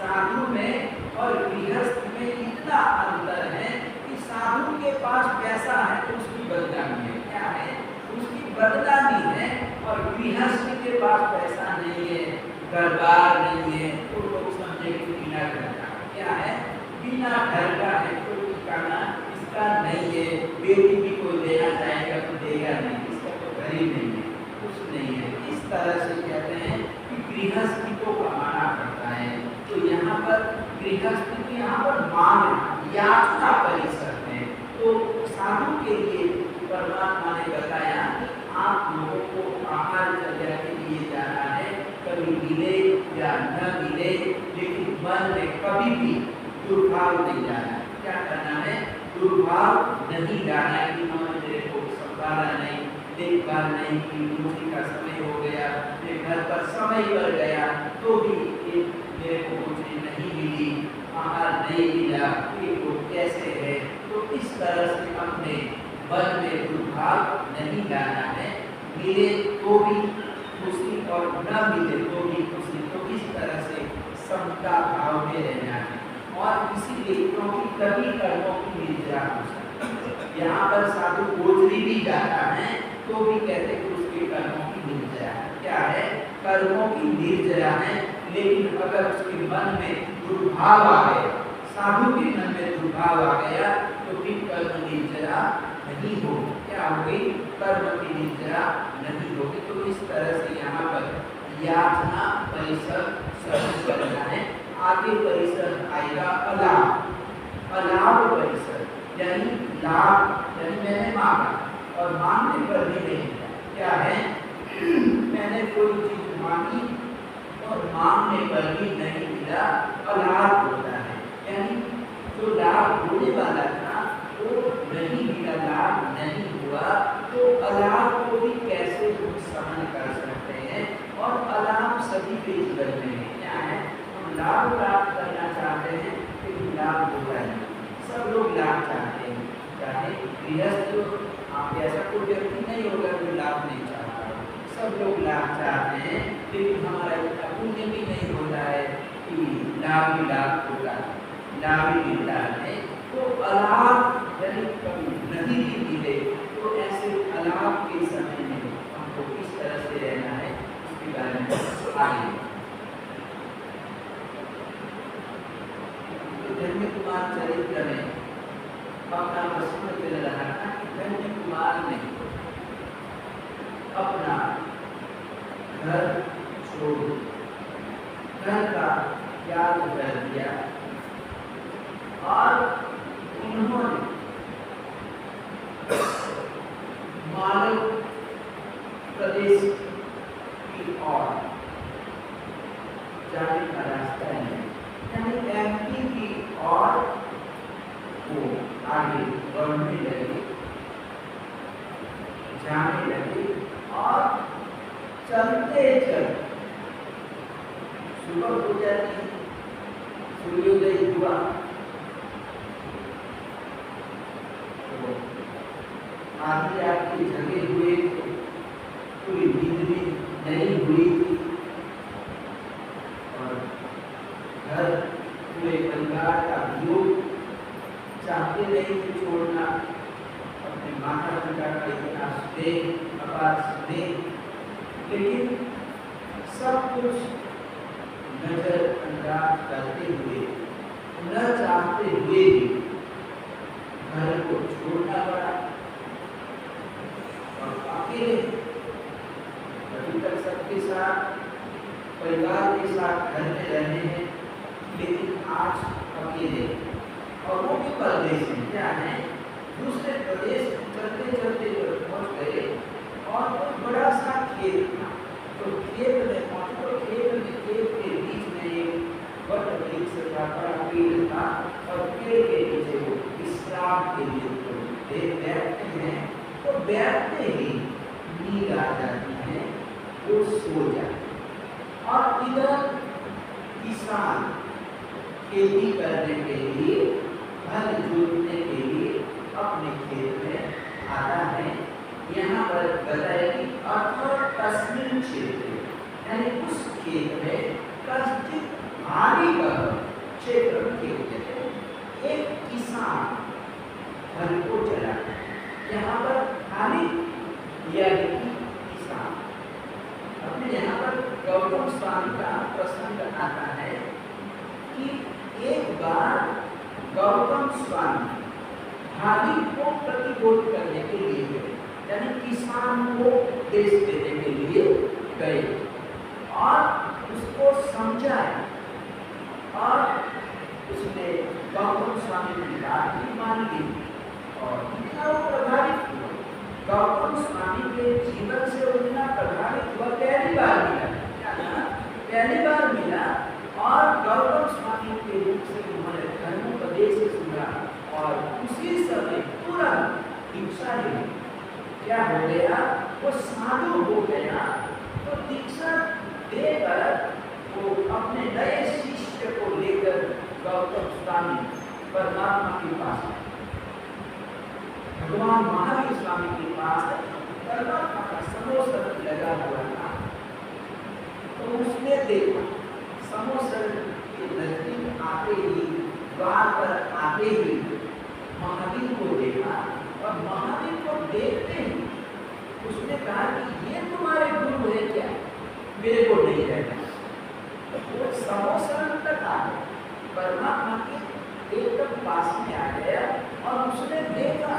साधु में और गृहस्थ में इतना अंतर है कि साधु के पास पैसा है तो उसकी बदनामी है। क्या है? उसकी बदनामी है। और गृहस्थ के पास पैसा नहीं है, घर-बार नहीं है, तो लोग समझे कि बिना घर का। क्या है? बिना घर का है, कोई ठिकाना इसका नहीं है। बेटी भी कोई देना चाहेगा तो देगा नहीं, इसका तो घर ही नहीं है, कुछ नहीं है। इस तरह से कहते हैं कि गृहस्थी को कमाना पड़ता है। तो यहाँ पर गृहस्थी की यहाँ पर मांग याचना परिसर है। तो साधु के लिए परमात्मा ने बताया कि आप लोगों को आहार चर्या के लिए जाना है, कभी मिले या न मिले, लेकिन मन में कभी भी दुर्भाव नहीं जाना। क्या करना है? दुर्भाव नहीं जाना कि मेरे को संभाला नहीं, देखभाल नहीं की, रोटी का समय हो गया, मेरे घर पर समय बढ़ गया तो भी मेरे को रोटी नहीं मिली, आहार नहीं मिला, ये वो कैसे है। तो इस तरह से अपने मन में दुर्भाव नहीं लाना है। मिले तो भी खुशी और न मिले तो भी खुशी। तो इस तरह से समता भाव में रहना है। और इसीलिए क्योंकि कभी कर्मों की निर्जरा हो सकती है। यहाँ पर साधु गोचरी भी जाता है तो भी कहते कि उसके कर्मों की निर्जरा है। क्या है? कर्मों की निर्जरा है। लेकिन अगर उसके मन में दुर्भाव आ गया, साधु के मन में दुर्भाव आ गया तो फिर कर्म निर्जरा नहीं हो। क्या हो गई? कर्म की निर्जरा नहीं होगी। तो इस तरह से यहाँ पर याचना परिसर सर्व करना है। आगे परिसर आएगा अलाभ। अलाभ परिसर यानी लाभ, यानी मैंने मांगा और मांगने पर भी नहीं। क्या है? मैंने कोई चीज मांगी और मांगने पर भी नहीं मिला, अलाभ होता है। यानी जो लाभ होने वाला था वो नहीं मिला, लाभ नहीं हुआ, तो अलाभ को भी कैसे हम सहन कर सकते हैं। और अलाभ सभी के जीवन में है। क्या है? हम लाभ प्राप्त करना चाहते हैं लेकिन लाभ होता है। सब लोग लाभ चाहते हैं, चाहे गृहस्थ आप ऐसा कोई व्यक्ति नहीं होगा जो लाभ नहीं चाहता। सब लोग लाभ चाहते हैं लेकिन हमारा इतना पुण्य भी नहीं होता है कि लाभ ही लाभ होगा, लाभ ही मिलता है। तो अलाभ यदि कभी नहीं भी मिले तो ऐसे अलाभ के समय में हमको किस तरह से रहना है इसके बारे में आगे। तो धन्य कुमार चरित्र में अपना प्रश्न चल रहा था कि धन्य कुमार ने अपना घर छोड़ घर का त्याग कर दिया और उन्होंने मालव प्रदेश की ओर जाने का रास्ता है, यानी एमपी की ओर वो आगे बढ़ने लगे, जाने लगे। और चलते चलते सुबह हो जाती, सूर्योदय हुआ, आधी रात के जगे हुए कोई नींद भी नहीं हुई थी और घर पूरे परिवार का वियोग चाहते नहीं थे छोड़ना। अपने माता पिता का इतना स्नेह, अपार स्नेह, लेकिन सब कुछ नजरअंदाज करते हुए, न चाहते हुए भी घर को छोड़ना पड़ा। अकेले अभी तक सबके साथ परिवार के साथ घर में रहे हैं, लेकिन आज अकेले, और वो भी परदेश में। क्या है? दूसरे प्रदेश चलते चलते पहुंच गए और कोई बड़ा सा खेत था। तो खेत में पहुंचे तो खेत के बीच में एक वट वृक्ष का बड़ा पेड़ था और पेड़ के नीचे वो विश्राम के लिए बैठते हैं। तो बैठते ही नींद आ जाती है, वो सो जाते। और इधर किसान खेती करने के लिए, हल जोतने के लिए अपने खेत में आता है। यहाँ पर बताया कि अथवा तस्मिन क्षेत्र, यानी उस खेत में कश्चित भारी क्षेत्र में खेत थे। एक किसान हल को चला, यहाँ पर भारी यानी किसान। अपने यहाँ पर गौतम स्वामी का प्रसंग आता है कि एक बार गौतम स्वामी भारी को प्रतिबोध करने के लिए गए, यानी किसान को देश देने के लिए गए और उसको समझाया और उसने गौतम स्वामी की बात भी मान ली और इतना वो प्रभावित हुआ। गौतम स्वामी के जीवन से उतना प्रभावित हुआ, पहली बार मिला, पहली बार मिला और गौतम स्वामी के रूप से उन्होंने धर्मोपदेश सुना और उसी समय तुरंत दीक्षा ली। क्या हो गया, वो साधु हो गया। तो दीक्षा देकर वो अपने नए शिष्य को लेकर गौतम स्वामी परमात्मा के पास आए, भगवान महावीर स्वामी के पास परमात्मा का समोसर लगा हुआ था। तो उसने देखा समोसर के नजदीक आते ही, द्वार पर आते ही महावीर को देखा और महावीर को देखते ही उसने कहा कि ये तुम्हारे गुरु है क्या, मेरे को नहीं रहना। वो समोसर तक आ गया, परमात्मा के एकदम पास में आ गया और उसने देखा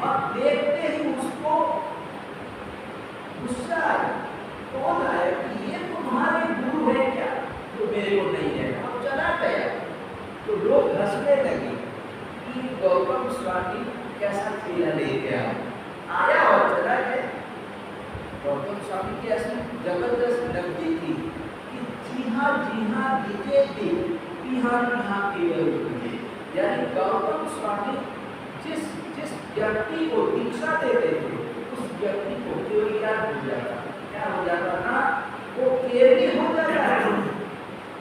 और देखते ही उसको गुस्सा आया, कौन आया कि ये तुम्हारे गुरु है क्या, तो मेरे को नहीं रहना, और चला गया। तो लोग हंसने लगे कि गौतम स्वामी कैसा चेला लेके आया और चला गया। गौतम स्वामी की ऐसी जबरदस्त लगती थी कि जी हाँ दीजिए दी, यहाँ केवल तुझे। यानी गौतम स्वामी जिस जिस व्यक्ति को दीक्षा देते थे उस व्यक्ति को केवल याद हो जाता, क्या हो जाता था, वो केवल हो जाता है।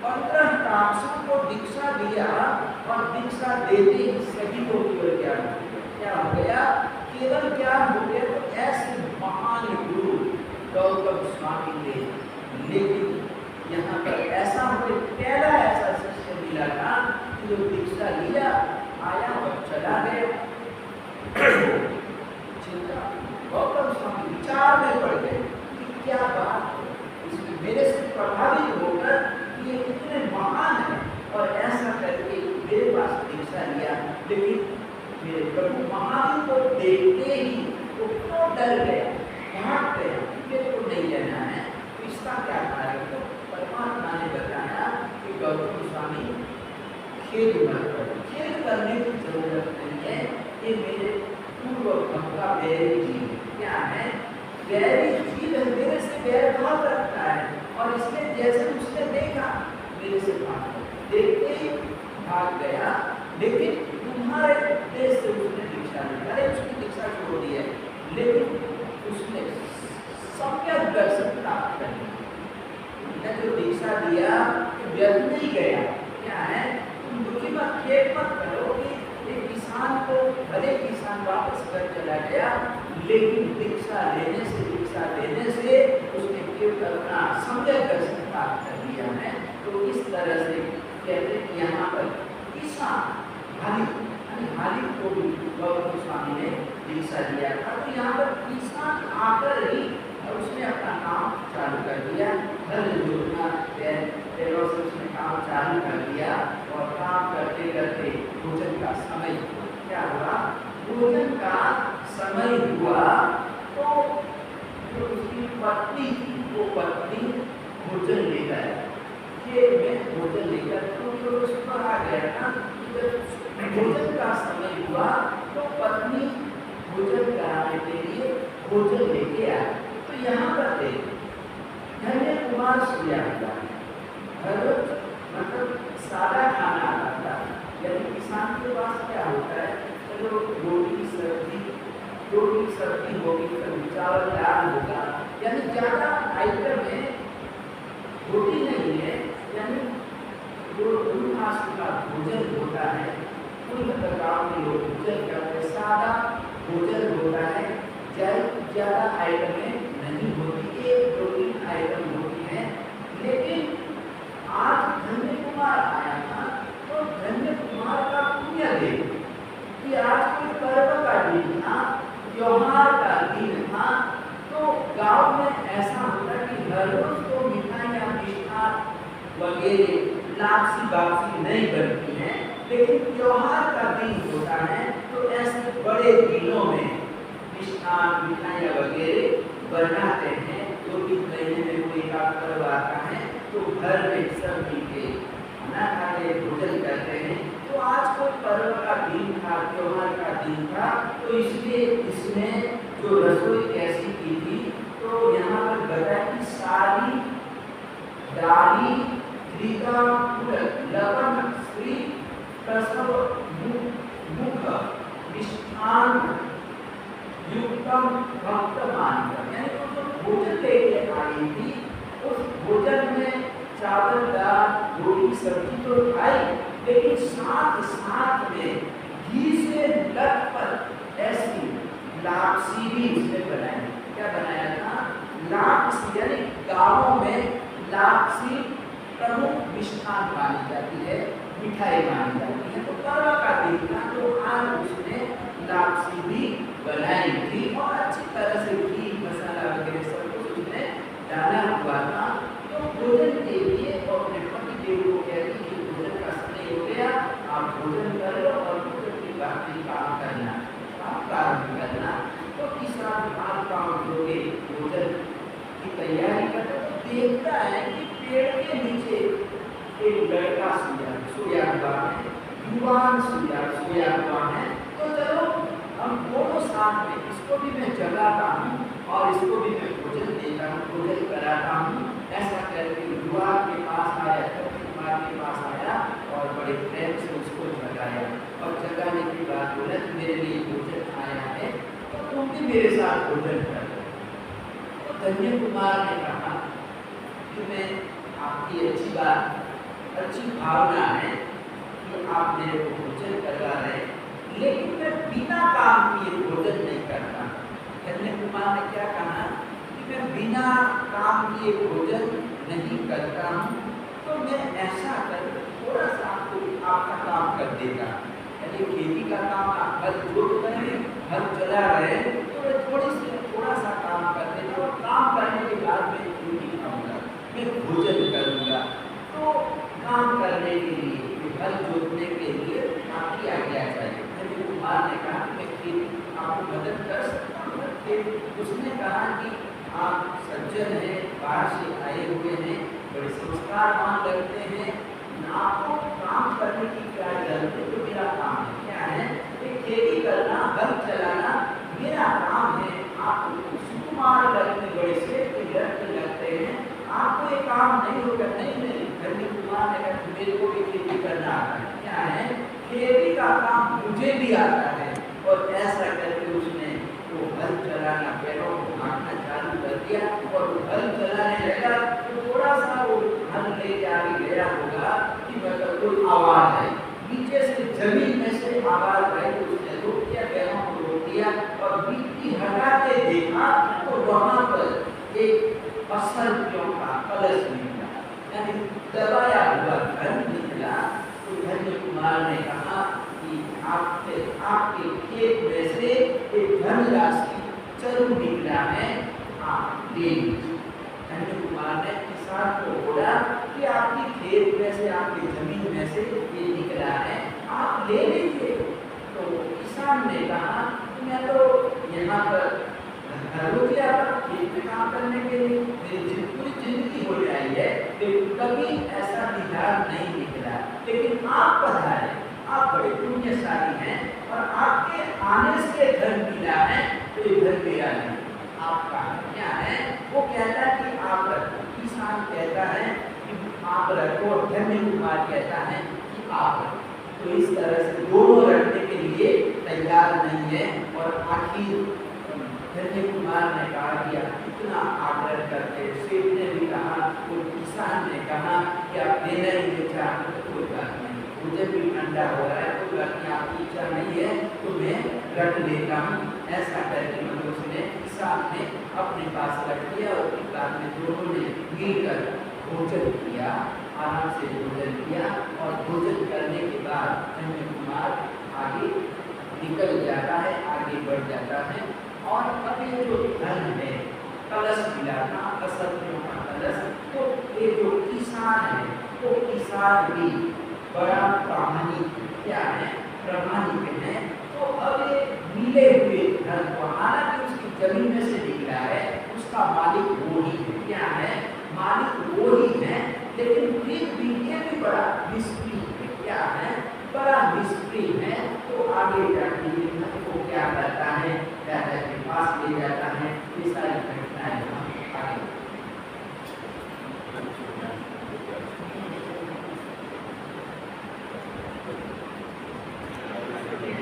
15 तापसों को दीक्षा दिया और दीक्षा देते ही सभी को केवल ज्ञान हो गया। क्या हो गया, केवल ज्ञान हो गया। तो ऐसे महान गुरु गौतम स्वामी थे, लेकिन यहाँ पर ऐसा मुझे पहला ऐसा शिष्य मिला था कि जो दीक्षा लिया, आया और चला गया। चिंता, गौतम स्वामी विचार में पड़ गए कि क्या बात है, इसमें मेरे से प्रभावित होकर कि ये कितने महान है और ऐसा करके मेरे पास दीक्षा लिया, लेकिन मेरे प्रभु महावीर को देखते ही वो क्यों डर गया, भाग गया, मेरे को नहीं रहना है। तो इसका क्या कारण, तो परमात्मा ने बताया कि गौतम स्वामी खेद मत करो, खेद करने की जरूरत नहीं है, ये मेरे पूर्व भक्त का बैरी जीव क्या है, बैरी जीव मेरे से बैर भाव रखता है और इसने जैसे उसने देखा मेरे से भाग गया, देखते ही भाग गया। लेकिन तुम्हारे देश से उसने दीक्षा ली, अरे उसकी दीक्षा छोड़ दी है, लेकिन उसने सम्यक दर्शन प्राप्त कर लिया। जो दीक्षा दिया व्यर्थ नहीं गया। क्या है, तुम दुखी मत, खेद मत करो कि एक किसान को, भले किसान वापस घर चला गया, लेकिन दीक्षा लेने से उसने केवल अपना सम्यक दर्शन प्राप्त कर लिया है। तो इस तरह से कहते हैं कि यहाँ पर किसान हाली को भी गौतम स्वामी ने दीक्षा दिया था। तो यहाँ पर किसान आकर ही उसने अपना काम चालू कर दिया, हल जोतना से उसने काम चालू कर दिया और काम करते करते भोजन का समय हुआ। क्या हुआ, भोजन का समय हुआ तो जो उसकी पत्नी थी, वो पत्नी भोजन लेकर खेत में भोजन लेकर, तो सुबह आ गया था, भोजन का समय हुआ तो पत्नी भोजन कराने के लिए भोजन लेके आए। तो यहाँ पर धन्य कुमार सोया हुआ है, मतलब सादा खाना आता था। यानी किसान के पास क्या होता है, चलो रोटी सब्जी होगी, कभी चावल दाल होगा, यानी ज़्यादा आइटम है, रोटी नहीं है। यानी जो उल्लास का भोजन होता है, उन प्रकार के लोग भोजन करते, सादा भोजन होता है, ज़्यादा आइटमें नहीं होती, एक 2-3 आइटम होती हैं। लेकिन आज धन्य कुमार में ऐसा होता है कि हर रोज तो मिठाइयाँ मिष्ठान वगैरह लापसी बापसी नहीं बनती हैं, लेकिन त्योहार का दिन होता है तो ऐसे बड़े दिनों में मिष्ठान मिठाइयाँ वगैरह बनाते हैं। जो कि महीने में कोई का पर्व आता है तो घर में सब मिलके खाना खाते भोजन करते हैं। तो आज कोई पर्व का दिन था, त्योहार का दिन था, तो इसलिए इसमें जो रसोई कैसी की थी, तो यहाँ पर बताया कि सारी दाली त्रिका लवण श्री प्रसव मुख मिष्ठान युक्तम भक्त मानकर, यानी तो जो भोजन लेके आई थी उस भोजन में चावल दाल रोटी सब्जी तो खाई, लेकिन साथ साथ में घी से लटपट ऐसी लापसी भी उसने बनाई। क्या बनाया था? लापसी, यानी गाँवों में लापसी प्रमुख मिष्ठान मानी जाती है, मिठाई मानी जाती है। तो पर्व का दिन था तो आज उसने लापसी भी बनाई थी और अच्छी तरह से घी मसाला वगैरह सब कुछ उसने डाला हुआ था। तो भोजन के लिए और अपने पति देव को कहती कि भोजन का समय हो गया, आप भोजन कर लो और भोजन के बाद में काम करना, काम प्रारंभ करना। तो किसान हाथ पाँव धो के भोजन की तैयारी करता तो देखता है कि पेड़ के नीचे एक लड़का सोया हुआ है, युवान सोया हुआ है। तो चलो हम दोनों साथ में, इसको भी मैं जगाता हूँ और इसको भी मैं भोजन देता हूँ, भोजन कराता हूँ। ऐसा करके युवा के पास आया, कुमार के पास आया और बड़े प्रेम से उसको जगाया और जगाने के बाद बोला कि मेरे लिए भोजन आया है तो तुम भी मेरे साथ भोजन कर। तो धन्य कुमार ने कहा कि मैं आपकी अच्छी बात, अच्छी भावना है कि आप मेरे को भोजन करवा रहे हैं, लेकिन मैं बिना काम किए भोजन नहीं करता। धन्य कुमार ने क्या कहा कि मैं बिना काम किए भोजन नहीं करता हूँ, तो मैं ऐसा कर थोड़ा सा आपका काम कर देगा। यानी खेती का काम आप हल जोत रहे हैं, हल चला रहे हैं, तो मैं थोड़ा सा काम कर देगा और काम करने के बाद मैं रोटी खाऊंगा, मैं भोजन करूँगा। तो काम करने के लिए, हल जोतने के लिए आपकी आज्ञा चाहिए। धन्य कुमार ने कहा कि मैं खेती आपको मदद कर सकता हूँ। उसने कहा कि आप सज्जन हैं, बाहर से आए हुए हैं, बड़े संस्कारवान लगते हैं, आपको काम करने की क्या जरूरत है? तो मेरा काम है, क्या है? खेती करना, हल चलाना मेरा काम है। आप सुकुमार लगते, बड़े से लगते हैं, आपको ये काम नहीं होगा। नहीं, धन्य कुमार ने कहा मेरे को भी खेती करना आता है। क्या है? खेती का काम मुझे भी आता है। और ऐसा करके उसने वो हल चलाना, पैरों को हाँकना चालू कर दिया और वो हल चलाने लगा। तो थोड़ा सा वो हल ले आगे गया होगा कि मतलब कोई आवाज आई, नीचे से जमीन में से आवाज आई, तो उसने रोक दिया, पैरों को रोक दिया और मिट्टी हटा के देखा तो वहां पर एक असंख्यों का कलश निकला, यानी दबाया हुआ धन निकला। तो धन्य कुमार ने कहा कि आपके खेत में से एक धनराशि चरु निकला है, आप ले लीजिए। धन्य कुमार ने किसान को बोला कि आपकी खेत में से, आपकी जमीन में से ये निकला है, आप ले लीजिए। तो किसान ने कहा मैं तो यहाँ पर रुक गया था खेत में काम करने के लिए, मेरी पूरी जिंदगी हो जाई है, लेकिन कभी ऐसा निधार नहीं निकला। लेकिन आप पधारे, आप बड़े पुण्यशाली हैं और आपके आने से धन मिला है, तो ये धन मेरा नहीं, आपका क्या है? वो कहता है कि आप रखो। किसान कहता है कि आप रखो, धन्य कुमार कहता है कि आप रखो। तो इस तरह से दोनों रखने के लिए तैयार नहीं है। और आखिर धन्य कुमार ने कहा कि आप कितना आदर करते, सेठ ने भी कहा, तो किसान ने कहा कि आप देना ही नहीं चाहते तो कोई बात नहीं, मुझे भी ठंडा हो रहा है, कोई बात नहीं, आपकी इच्छा नहीं है तो मैं रख लेता हूँ। ऐसा करके मतलब उसने, किसान ने अपने पास रख लिया और उसके बाद में दोनों ने मिलकर भोजन किया, आराम से भोजन किया। और भोजन करने के बाद धन्य कुमार आगे निकल जाता है, आगे बढ़ जाता है। और अब ये जो धन है, कलश मिलाना, असत्यों का कलश। तो ये जो किसान है वो किसान भी बड़ा प्रामाणिक क्या है, प्रामाणिक है। तो अब ये मिले हुए धन को, हालांकि उसकी जमीन में से निकला है, उसका मालिक वो ही